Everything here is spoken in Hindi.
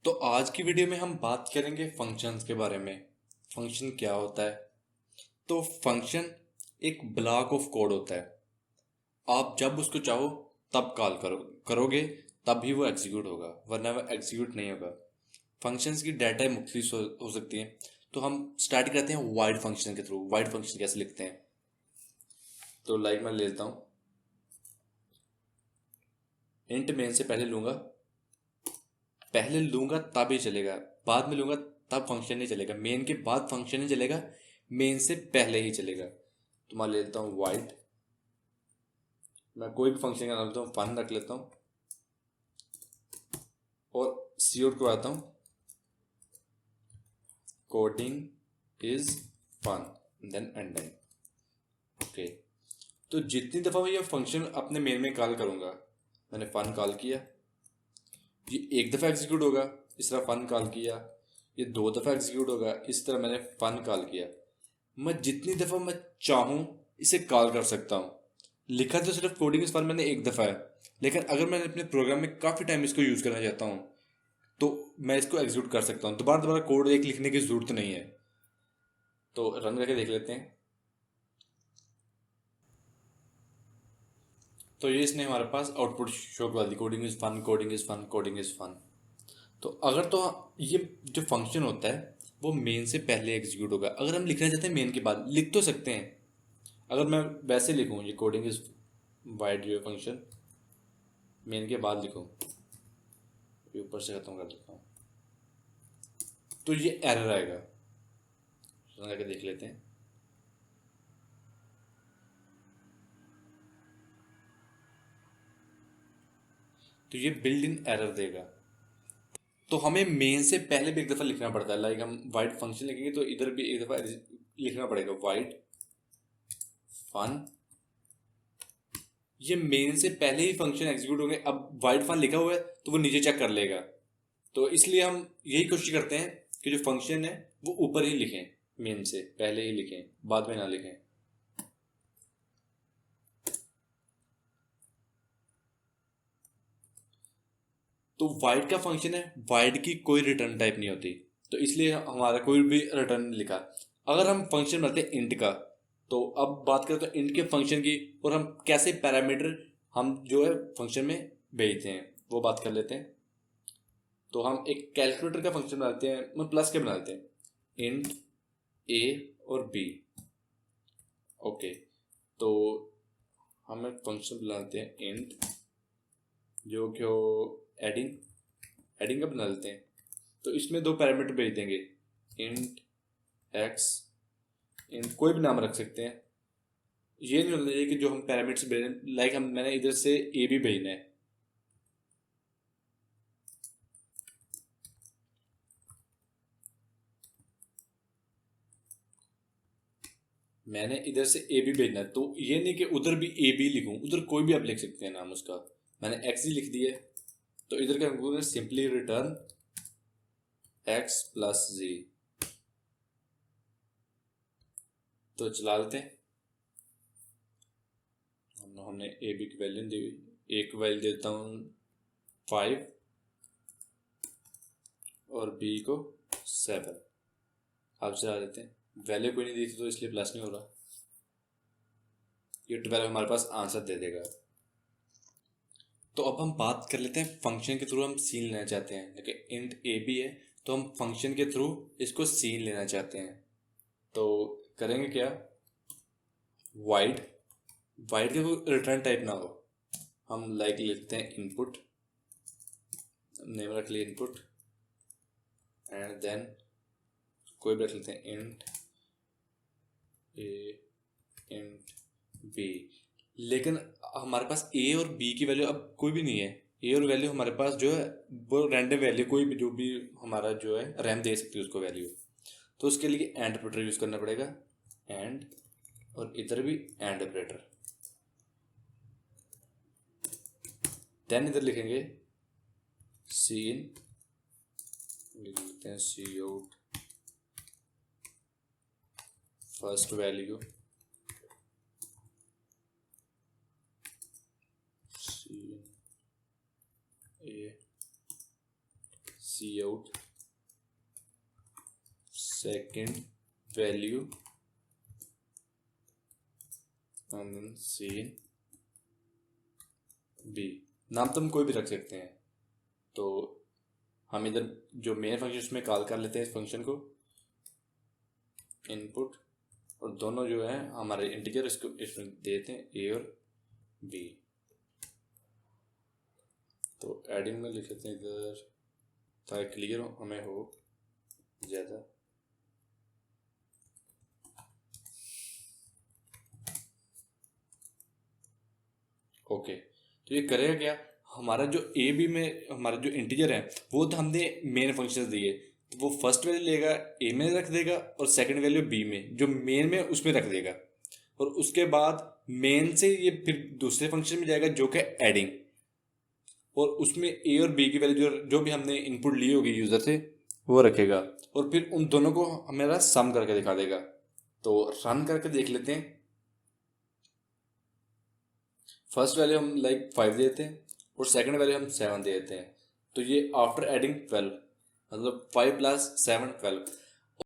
तो आज की वीडियो में हम बात करेंगे फंक्शंस के बारे में। फंक्शन क्या होता है? तो फंक्शन एक ब्लॉक ऑफ कोड होता है। आप जब उसको चाहो तब कॉल करोगे, तब ही वो एग्जीक्यूट होगा, वरना वो एग्जीक्यूट नहीं होगा। फंक्शंस की डाटा मुख्तलिफ हो सकती हैं। तो हम स्टार्ट करते हैं वाइड फंक्शन के थ्रू। वाइड फंक्शन कैसे लिखते हैं? तो लाइक मैं लेता हूँ, इंट मेन से पहले लूंगा तब ही चलेगा, बाद में लूंगा तब फंक्शन नहीं चलेगा। मेन के बाद फंक्शन नहीं चलेगा, मेन से पहले ही चलेगा। तो मान लेता हूँ वाइड, मैं कोई भी फंक्शन का नाम लेता हूँ, फन रख लेता हूँ और सी आउट करवाता हूँ, coding is fun, then ending. Okay, तो जितनी दफ़ा मैं ये फंक्शन अपने मेन में कॉल करूँगा, मैंने फन कॉल किया, ये एक दफ़ा एग्जीक्यूट होगा। इस तरह फन कॉल किया, ये दो दफ़ा एग्जीक्यूट होगा। इस तरह मैंने फन कॉल किया। मैं जितनी दफ़ा मैं चाहूँ इसे कॉल कर सकता हूँ। लिखा तो सिर्फ कोडिंग इस फन मैंने एक दफ़ा है, लेकिन अगर मैंने अपने प्रोग्राम में काफ़ी टाइम इसको यूज़ करना चाहता हूँ तो मैं इसको एग्जीक्यूट कर सकता हूँ। दोबारा दोबारा कोड एक लिखने की ज़रूरत नहीं है। तो रन करके देख लेते हैं। तो ये इसने हमारे पास आउटपुट शो करवा दी, coding is fun, coding is fun, coding is fun. तो अगर तो ये जो फंक्शन होता है वो मेन से पहले एग्जीक्यूट होगा। अगर हम लिखना चाहते हैं मेन के बाद, लिख तो सकते हैं। अगर मैं वैसे लिखूँ, ये कोडिंग इज वाइड जो फंक्शन मेन के बाद लिखूँ, ये ऊपर से खत्म कर देता हूँ, तो ये एरर आएगा। रन करके देख लेते हैं। तो ये बिल्ड इन एरर देगा। तो हमें मेन से पहले भी एक दफ़ा लिखना पड़ता है। लाइक हम वाइड फंक्शन लिखेंगे तो इधर भी एक दफ़ा लिखना पड़ेगा, वाइड फन। ये मेन से पहले ही फंक्शन एग्जीक्यूट होंगे। अब वाइड फन लिखा हुआ है तो वो नीचे चेक कर लेगा। तो इसलिए हम यही कोशिश करते हैं कि जो फंक्शन है वो ऊपर ही लिखें, मेन से पहले ही लिखें, बाद में ना लिखें। तो वाइड का फंक्शन है, वाइड की कोई रिटर्न टाइप नहीं होती, तो इसलिए हमारा कोई भी रिटर्न नहीं लिखा। अगर हम फंक्शन बनाते हैं इंट का, तो अब बात करें तो इंट के फंक्शन की, और हम कैसे पैरामीटर हम जो है फंक्शन में भेजते हैं वो बात कर लेते हैं। तो हम एक कैलकुलेटर का फंक्शन बनाते हैं, मतलब प्लस के बनाते हैं, इंट ए और बी। ओके, तो हम एक फंक्शन बनाते हैं इंट, जो कि एडिंग एडिंग का बना लेते हैं। तो इसमें दो पैरामीटर भेज देंगे, इंट एक्स, इंट कोई भी नाम रख सकते हैं। ये नहीं होना चाहिए कि जो हम पैरामीटर्स भेज रहे हैं, लाइक मैंने इधर से ए भी भेजना है, मैंने इधर से ए भी भेजना है, तो ये नहीं कि उधर भी ए बी लिखूं, उधर कोई भी आप लिख सकते हैं नाम उसका। मैंने एक्स ही लिख दिया है, तो इधर क्या करूँगा, सिंपली रिटर्न एक्स प्लस जी। तो चला लेते हैं। हमने ए बी की वैल्यू दी, एक वैल्यू देता हूँ 5 और बी को 7। आप चला देते हैं, वैल्यू कोई नहीं दी थी तो इसलिए प्लस नहीं हो रहा। ये 12 हमारे पास आंसर दे देगा। तो अब हम बात कर लेते हैं फंक्शन के थ्रू हम सीन लेना चाहते हैं, लेकिन इंट ए बी है तो हम फंक्शन के थ्रू इसको सीन लेना चाहते हैं। तो करेंगे क्या, वाइड वाइड का कोई रिटर्न टाइप ना हो, हम लाइक लेते हैं इनपुट, नेम रख लिया इनपुट, एंड देन कोई भी रख लेते हैं इंट ए इंट बी। लेकिन हमारे पास ए और बी की वैल्यू अब कोई भी नहीं है। ए और वैल्यू हमारे पास जो है वो रैंडम वैल्यू, कोई भी जो भी हमारा जो है रैम दे सकती है उसको वैल्यू। तो उसके लिए एंड ऑपरेटर यूज़ करना पड़ेगा, एंड, और इधर भी एंड ऑपरेटर। देन इधर लिखेंगे सी इन, लिख लेते हैं cout first value, C A cout second value and then cin B. नाम तो हम कोई भी रख सकते हैं। तो हम इधर जो मेन फंक्शन उसमें कॉल कर लेते हैं इस फंक्शन को इनपुट, और दोनों जो है हमारे इंटीजर इसको इसमें देते हैं ए और बी। तो एडिंग में लिख लेते हैं इधर ताकि क्लियर हो, हमें हो ज़्यादा। ओके, तो ये करेगा क्या, हमारा जो ए बी में हमारा जो इंटीजर है वो तो हमने मेन फंक्शन दिए, तो वो फर्स्ट वैल्यू लेगा ए में रख देगा और सेकंड वैल्यू बी में, जो मेन में उसमें रख देगा, और उसके बाद मेन से ये फिर दूसरे फंक्शन में जाएगा जो कि एडिंग, और उसमें ए और बी की वैल्यू जो भी हमने इनपुट ली होगी यूज़र से वो रखेगा, और फिर उन दोनों को हमारा सम करके दिखा देगा। तो रन करके देख लेते हैं। फर्स्ट वैल्यू हम लाइक 5 देते हैं और सेकंड वैल्यू हम 7 दे देते हैं। तो ये आफ्टर एडिंग 12 मतलब 5 + 7 12।